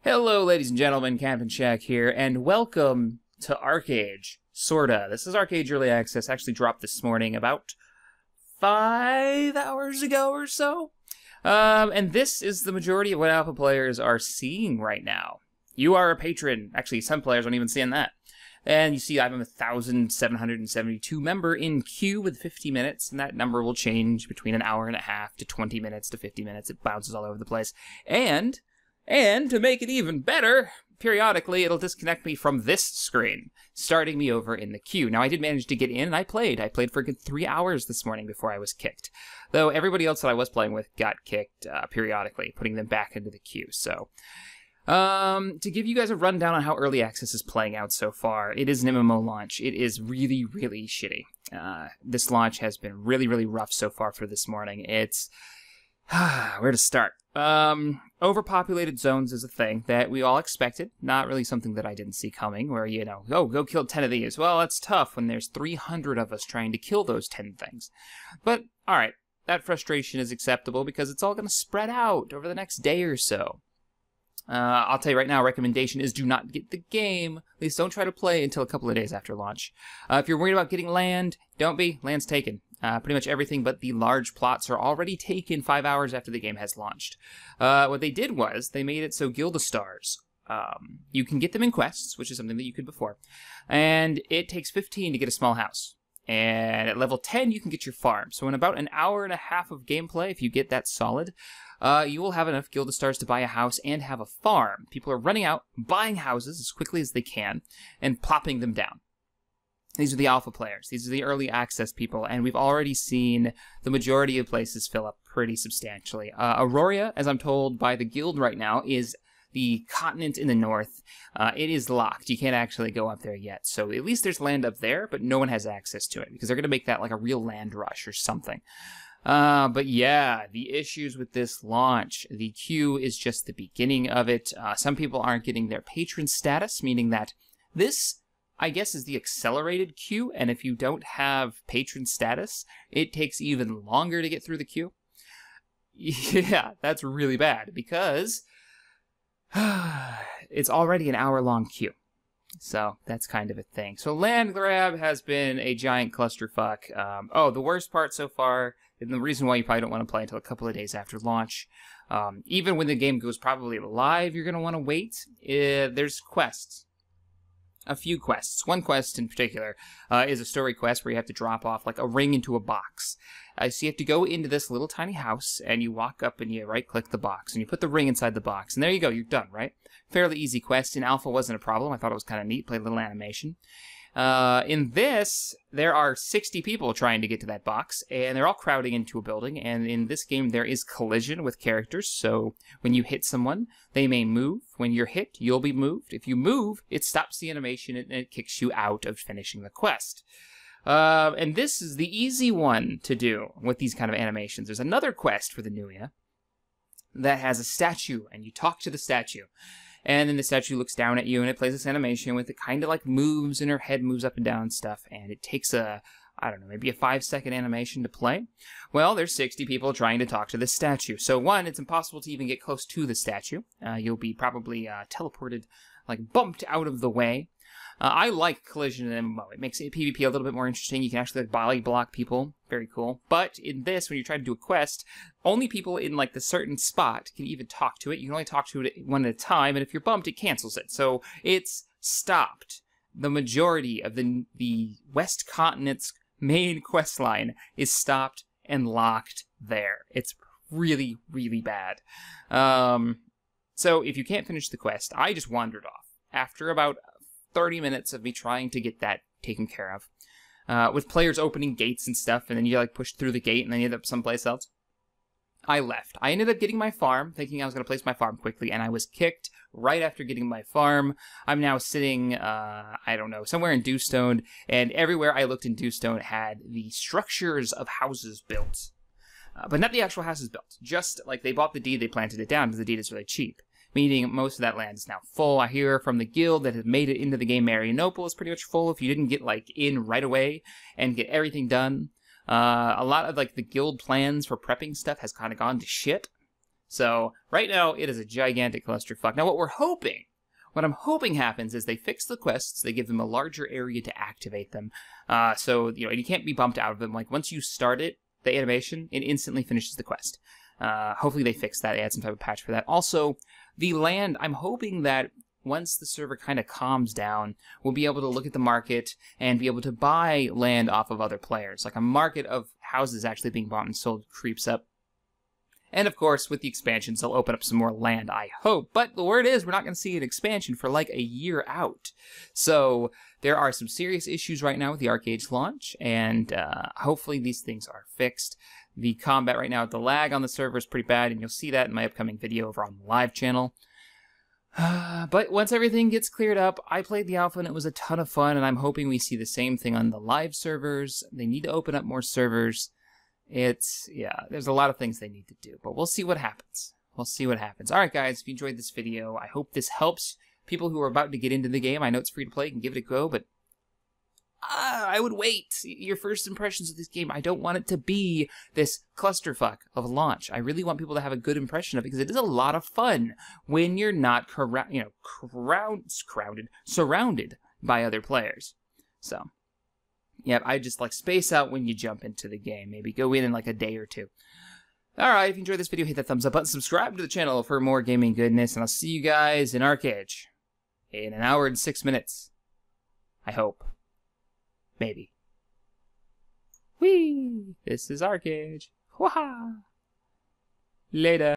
Hello, ladies and gentlemen, Captain Shack here, and welcome to ArcAge. Sorta. This is ArcAge Early Access, actually dropped this morning about 5 hours ago or so. And this is the majority of what alpha players are seeing right now. You are a patron. Actually, some players aren't even seeing that. And you see I'm a 1,772 member in queue with 50 minutes, and that number will change between an hour and a half to 20 minutes to 50 minutes. It bounces all over the place. And to make it even better, periodically it'll disconnect me from this screen, starting me over in the queue. Now, I did manage to get in, and I played. I played for a good 3 hours this morning before I was kicked. Though everybody else that I was playing with got kicked periodically, putting them back into the queue. So, to give you guys a rundown on how Early Access is playing out so far, it is an MMO launch. It is really, really shitty. This launch has been really, really rough so far for this morning. It's... where to start? Overpopulated zones is a thing that we all expected. Not really something that I didn't see coming, where, you know, oh, go kill 10 of these. Well, that's tough when there's 300 of us trying to kill those 10 things. But, alright, that frustration is acceptable because it's all going to spread out over the next day or so. I'll tell you right now, recommendation is do not get the game. At least don't try to play until a couple of days after launch. If you're worried about getting land, don't be. Land's taken. Pretty much everything but the large plots are already taken 5 hours after the game has launched. What they did was, they made it so Guildastars, you can get them in quests, which is something that you could before, and it takes 15 to get a small house. And at level 10, you can get your farm. So in about an hour and a half of gameplay, if you get that solid, you will have enough Guildastars to buy a house and have a farm. People are running out, buying houses as quickly as they can, and plopping them down. These are the alpha players. These are the early access people, and we've already seen the majority of places fill up pretty substantially. Aurora, as I'm told by the guild right now, is the continent in the north. It is locked. You can't actually go up there yet. So at least there's land up there, but no one has access to it, because they're going to make that like a real land rush or something. But yeah, the issues with this launch. The queue is just the beginning of it. Some people aren't getting their patron status, meaning that this, I guess, is the accelerated queue, and if you don't have patron status, it takes even longer to get through the queue. Yeah, that's really bad, because it's already an hour-long queue. So, that's kind of a thing. So, land grab has been a giant clusterfuck. Oh, the worst part so far, and the reason why you probably don't want to play until a couple of days after launch, even when the game goes probably live, you're going to want to wait. There's quests. A few quests. One quest in particular is a story quest where you have to drop off like a ring into a box. So you have to go into this little tiny house, and you walk up and you right-click the box, and you put the ring inside the box, and there you go, you're done, right? Fairly easy quest. In alpha wasn't a problem. I thought it was kind of neat. Played a little animation. In this, there are 60 people trying to get to that box, and they're all crowding into a building, and in this game there is collision with characters, so when you hit someone, they may move. When you're hit, you'll be moved. If you move, it stops the animation and it kicks you out of finishing the quest. And this is the easy one to do with these kind of animations. There's another quest for the Nuya that has a statue, and you talk to the statue. And then the statue looks down at you, and it plays this animation with it kind of like moves, and her head moves up and down and stuff, and it takes a, I don't know, maybe a 5-second animation to play. Well, there's 60 people trying to talk to this statue. So one, it's impossible to even get close to the statue. You'll be probably teleported, like bumped out of the way. I like collision in MMO. It makes PvP a little bit more interesting. You can actually like body block people. Very cool. But in this, when you're trying to do a quest, only people in like the certain spot can even talk to it. You can only talk to it one at a time, and if you're bumped, it cancels it. So it's stopped. The majority of the West Continent's main quest line is stopped and locked there. It's really, really bad. So if you can't finish the quest, I just wandered off. After about 30 minutes of me trying to get that taken care of. With players opening gates and stuff, and then you like push through the gate and then you end up someplace else. I left. I ended up getting my farm, thinking I was going to place my farm quickly, and I was kicked right after getting my farm. I'm now sitting, I don't know, somewhere in Dewstone, and everywhere I looked in Dewstone had the structures of houses built. But not the actual houses built. Just like they bought the deed, they planted it down because the deed is really cheap. Meaning most of that land is now full. I hear from the guild that has made it into the game Marianople is pretty much full if you didn't get like in right away and get everything done. A lot of like the guild plans for prepping stuff has kind of gone to shit. So right now it is a gigantic clusterfuck. Now what I'm hoping happens is they fix the quests, they give them a larger area to activate them. So, you can't be bumped out of them. Like, once you start it, the animation, it instantly finishes the quest. Hopefully they fix that, they add some type of patch for that. Also, the land, I'm hoping that once the server kind of calms down, we'll be able to look at the market and be able to buy land off of other players. Like, a market of houses actually being bought and sold creeps up. And of course, with the expansions, they'll open up some more land, I hope. But the word is, we're not going to see an expansion for like a year out. So there are some serious issues right now with the ArcheAge launch, and hopefully these things are fixed. The combat right now, the lag on the server is pretty bad, and you'll see that in my upcoming video over on the live channel. But once everything gets cleared up, I played the alpha and it was a ton of fun, and I'm hoping we see the same thing on the live servers. They need to open up more servers. There's a lot of things they need to do, but we'll see what happens. We'll see what happens. All right, guys, if you enjoyed this video, I hope this helps people who are about to get into the game. I know it's free to play, you can give it a go, but I would wait. Your first impressions of this game, I don't want it to be this clusterfuck of a launch. I really want people to have a good impression of it, because it is a lot of fun when you're not surrounded by other players. So, yeah, I just like space out when you jump into the game. Maybe go in like a day or two. Alright, if you enjoyed this video, hit that thumbs up button, subscribe to the channel for more gaming goodness, and I'll see you guys in ArcheAge in an hour and 6 minutes. I hope. Maybe. Whee! This is ArcheAge. Waha! Later.